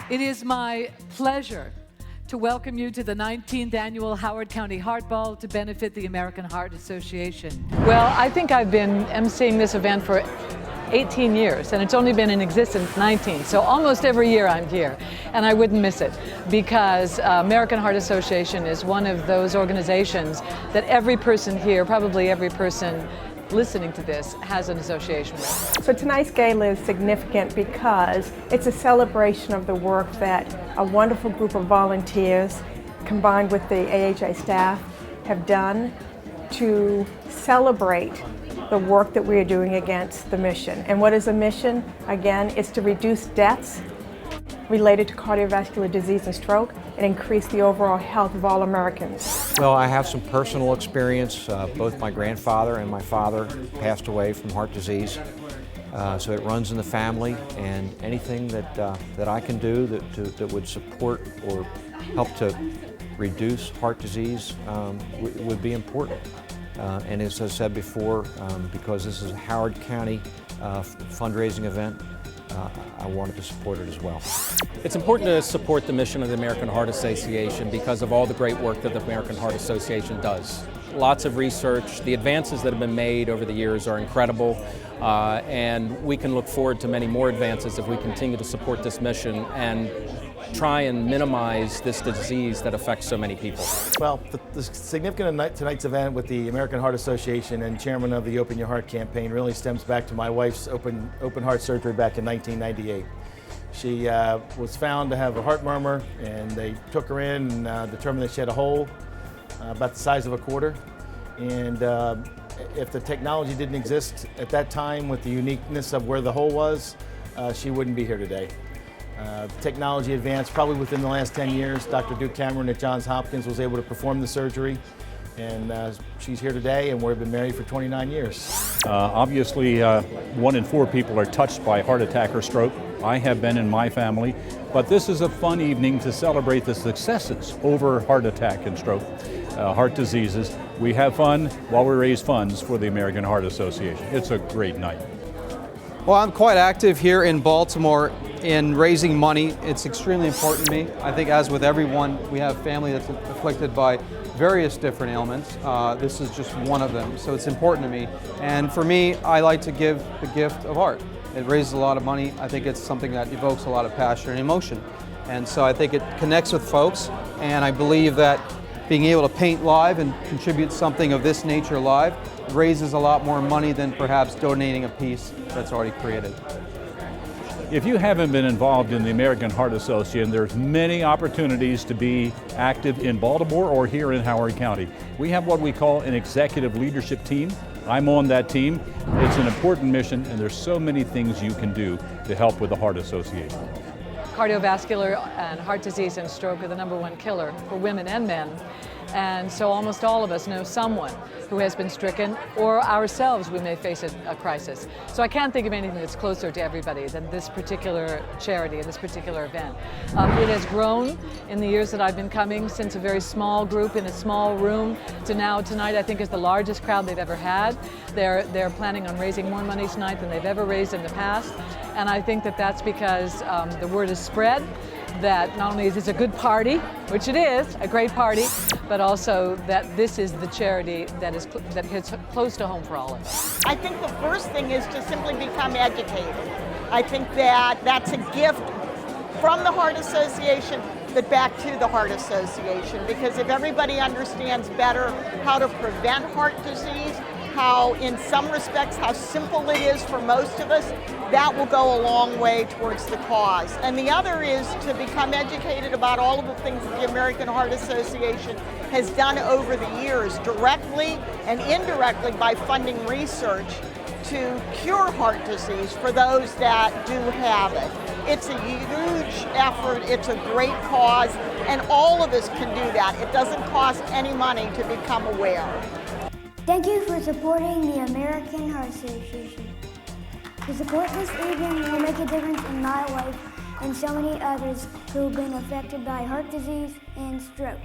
It is my pleasure to welcome you to the 19th Annual Howard County Heart Ball to benefit the American Heart Association. Well, I think I've been emceeing this event for 18 years, and it's only been in existence 19, so almost every year I'm here, and I wouldn't miss it, because American Heart Association is one of those organizations that every person here, probably every person listening to this, has an association with. So tonight's gala is significant because it's a celebration of the work that a wonderful group of volunteers combined with the AHA staff have done to celebrate the work that we are doing against the mission. And what is the mission? Again, it's to reduce deaths related to cardiovascular disease and stroke and increase the overall health of all Americans. Well, I have some personal experience. Both my grandfather and my father passed away from heart disease. So it runs in the family, and anything that I can do that would support or help to reduce heart disease would be important. And as I said before, because this is a Howard County fundraising event, I wanted to support it as well. It's important to support the mission of the American Heart Association because of all the great work that the American Heart Association does. Lots of research, the advances that have been made over the years are incredible, and we can look forward to many more advances if we continue to support this mission and try and minimize this disease that affects so many people. Well, the significance of tonight's event with the American Heart Association and chairman of the Open Your Heart campaign really stems back to my wife's open heart surgery back in 1998. She was found to have a heart murmur, and they took her in and determined that she had a hole about the size of a quarter. And if the technology didn't exist at that time with the uniqueness of where the hole was, she wouldn't be here today. Technology advanced probably within the last 10 years. Dr. Duke Cameron at Johns Hopkins was able to perform the surgery, and she's here today, and we've been married for 29 years. Obviously, 1 in 4 people are touched by heart attack or stroke. I have been in my family, but this is a fun evening to celebrate the successes over heart attack and stroke, heart diseases. We have fun while we raise funds for the American Heart Association. It's a great night. Well, I'm quite active here in Baltimore in raising money. It's extremely important to me. I think, as with everyone, we have family that's afflicted by various different ailments. This is just one of them, so it's important to me. And for me, I like to give the gift of art. It raises a lot of money. I think it's something that evokes a lot of passion and emotion. And so I think it connects with folks, and I believe that being able to paint live and contribute something of this nature live raises a lot more money than perhaps donating a piece that's already created. If you haven't been involved in the American Heart Association, there's many opportunities to be active in Baltimore or here in Howard County. We have what we call an executive leadership team. I'm on that team. It's an important mission, and there's so many things you can do to help with the Heart Association. Cardiovascular and heart disease and stroke are the #1 killer for women and men. And so almost all of us know someone who has been stricken, or ourselves, we may face a crisis. So I can't think of anything that's closer to everybody than this particular charity and this particular event. It has grown in the years that I've been coming, since a very small group in a small room to now tonight I think is the largest crowd they've ever had. They're planning on raising more money tonight than they've ever raised in the past. And I think that that's because the word is spread that not only is this a good party, which it is, a great party, but also that this is the charity that hits close to home for all of us. I think the first thing is to simply become educated. I think that that's a gift from the Heart Association, but back to the Heart Association, because if everybody understands better how to prevent heart disease, how in some respects how simple it is for most of us, that will go a long way towards the cause. And the other is to become educated about all of the things that the American Heart Association has done over the years, directly and indirectly by funding research to cure heart disease for those that do have it. It's a huge effort, it's a great cause, and all of us can do that. It doesn't cost any money to become aware. Thank you for supporting the American Heart Association. To support this evening will make a difference in my life and so many others who have been affected by heart disease and stroke.